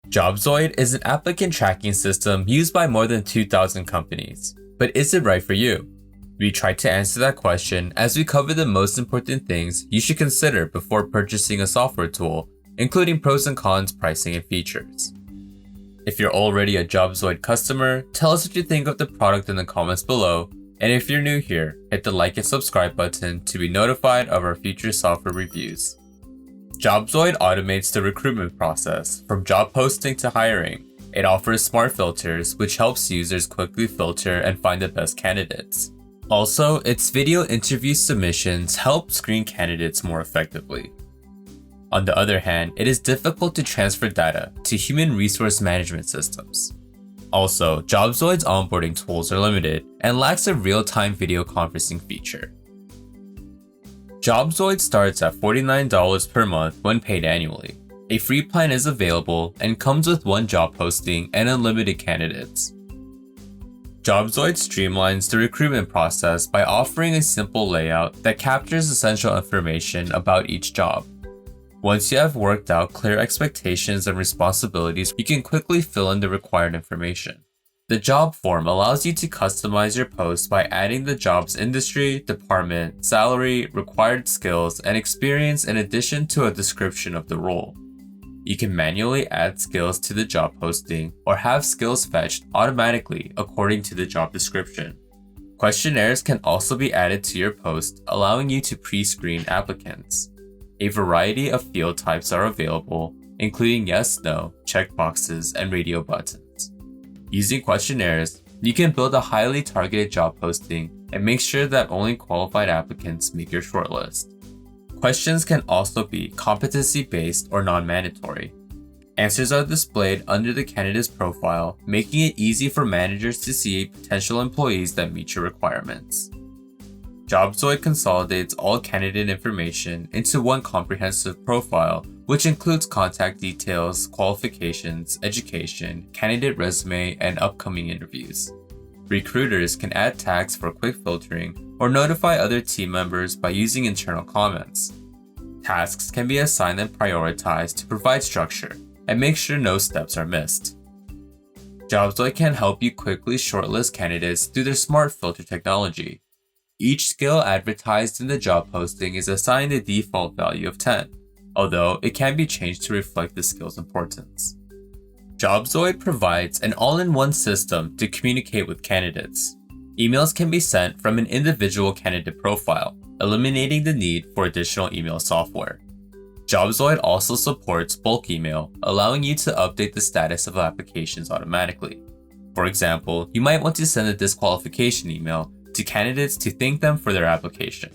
Jobsoid is an applicant tracking system used by more than 2,000 companies. But is it right for you? We try to answer that question as we cover the most important things you should consider before purchasing a software tool, including pros and cons, pricing, and features. If you're already a Jobsoid customer, tell us what you think of the product in the comments below, and if you're new here, hit the like and subscribe button to be notified of our future software reviews. Jobsoid automates the recruitment process from job posting to hiring. It offers smart filters, which helps users quickly filter and find the best candidates. Also, its video interview submissions help screen candidates more effectively. On the other hand, it is difficult to transfer data to human resource management systems. Also, Jobsoid's onboarding tools are limited and lacks a real-time video conferencing feature. Jobsoid starts at $49 per month when paid annually. A free plan is available and comes with one job posting and unlimited candidates. Jobsoid streamlines the recruitment process by offering a simple layout that captures essential information about each job. Once you have worked out clear expectations and responsibilities, you can quickly fill in the required information. The job form allows you to customize your post by adding the job's industry, department, salary, required skills, and experience in addition to a description of the role. You can manually add skills to the job posting or have skills fetched automatically according to the job description. Questionnaires can also be added to your post, allowing you to pre-screen applicants. A variety of field types are available, including yes, no, checkboxes, and radio buttons. Using questionnaires, you can build a highly targeted job posting and make sure that only qualified applicants make your shortlist. Questions can also be competency-based or non-mandatory. Answers are displayed under the candidate's profile, making it easy for managers to see potential employees that meet your requirements. Jobsoid consolidates all candidate information into one comprehensive profile, which includes contact details, qualifications, education, candidate resume, and upcoming interviews. Recruiters can add tags for quick filtering or notify other team members by using internal comments. Tasks can be assigned and prioritized to provide structure and make sure no steps are missed. Jobsoid can help you quickly shortlist candidates through their smart filter technology. Each skill advertised in the job posting is assigned a default value of 10, although it can be changed to reflect the skill's importance. Jobsoid provides an all-in-one system to communicate with candidates. Emails can be sent from an individual candidate profile, eliminating the need for additional email software. Jobsoid also supports bulk email, allowing you to update the status of applications automatically. For example, you might want to send a disqualification email to candidates to thank them for their application.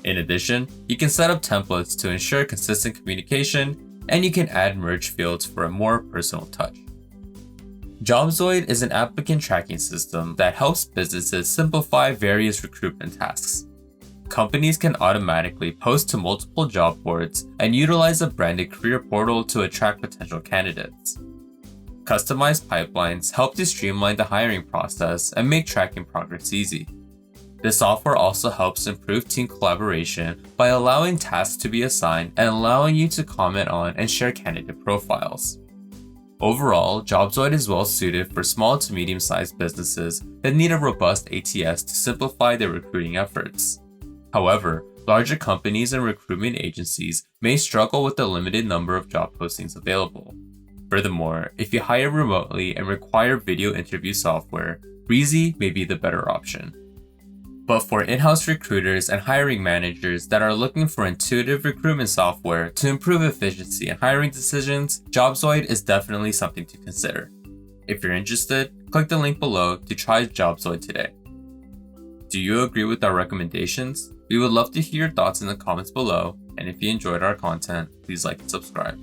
In addition, you can set up templates to ensure consistent communication, and you can add merge fields for a more personal touch. Jobsoid is an applicant tracking system that helps businesses simplify various recruitment tasks. Companies can automatically post to multiple job boards and utilize a branded career portal to attract potential candidates. Customized pipelines help to streamline the hiring process and make tracking progress easy. The software also helps improve team collaboration by allowing tasks to be assigned and allowing you to comment on and share candidate profiles. Overall, Jobsoid is well suited for small to medium-sized businesses that need a robust ATS to simplify their recruiting efforts. However, larger companies and recruitment agencies may struggle with the limited number of job postings available. Furthermore, if you hire remotely and require video interview software, Breezy may be the better option. But for in-house recruiters and hiring managers that are looking for intuitive recruitment software to improve efficiency in hiring decisions, Jobsoid is definitely something to consider. If you're interested, click the link below to try Jobsoid today. Do you agree with our recommendations? We would love to hear your thoughts in the comments below, and if you enjoyed our content, please like and subscribe.